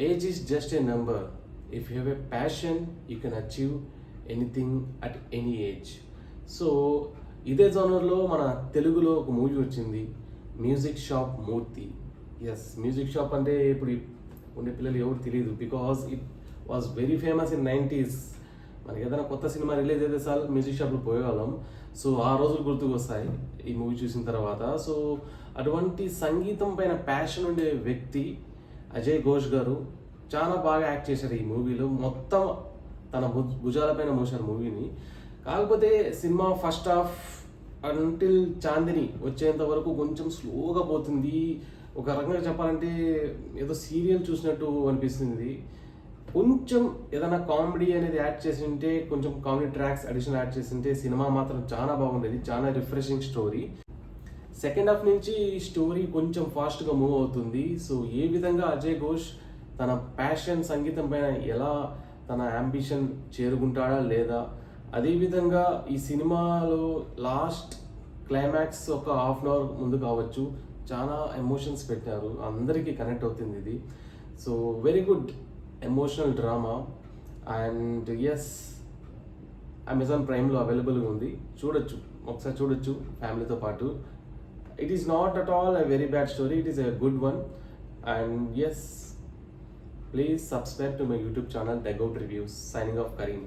Age is just a number. If you have a passion you can achieve anything at any age. So ఇదే జోనర్లో మన తెలుగులో ఒక movie వచ్చింది, music shop మూర్తి. Yes, music shop అంటే ఇప్పుడు ఉండే పిల్లలు ఎవరు తెలియదు, because it was very famous in 90s. మనకి ఏదైనా కొత్త సినిమా రిలీజ్ అయితే సార్ మ్యూజిక్ షాప్లో పోయేవాళ్ళం. సో ఆ రోజులు గుర్తుకు వస్తాయి ఈ మూవీ చూసిన తర్వాత. సో అటువంటి సంగీతం పైన ప్యాషన్ ఉండే వ్యక్తి అజయ్ ఘోష్ గారు చాలా బాగా యాక్ట్ చేశారు ఈ మూవీలో. మొత్తం తన భుజాలపైన మోసారు మూవీని. కాకపోతే సినిమా ఫస్ట్ హాఫ్ అంటిల్ చాందిని వచ్చేంత వరకు కొంచెం స్లోగా పోతుంది. ఒక రకంగా చెప్పాలంటే ఏదో సీరియల్ చూసినట్టు అనిపిస్తుంది. కొంచెం ఏదైనా కామెడీ అనేది యాడ్ చేసి ఉంటే, కొంచెం కామెడీ ట్రాక్స్ అడిషనల్ యాడ్ చేసి ఉంటే సినిమా మాత్రం చాలా బాగుండేది. చాలా రిఫ్రెషింగ్ స్టోరీ. సెకండ్ హాఫ్ నుంచి స్టోరీ కొంచెం ఫాస్ట్గా మూవ్ అవుతుంది. సో ఏ విధంగా అజయ్ ఘోష్ తన ప్యాషన్ సంగీతం పైన ఎలా తన అంబిషన్ చేరుకుంటాడా లేదా, అదేవిధంగా ఈ సినిమాలో లాస్ట్ క్లైమాక్స్ ఒక హాఫ్ అన్ అవర్ ముందు కావచ్చు చాలా ఎమోషన్స్ పెట్టారు, అందరికీ కనెక్ట్ అవుతుంది ఇది. So very good emotional drama. And yes, Amazon ప్రైమ్లో అవైలబుల్గా ఉంది, చూడొచ్చు, ఒకసారి చూడొచ్చు ఫ్యామిలీతో పాటు. It is not at all a very bad story, it is a good one. And yes, please subscribe to my YouTube channel, Degout Reviews. Signing off, Kareem.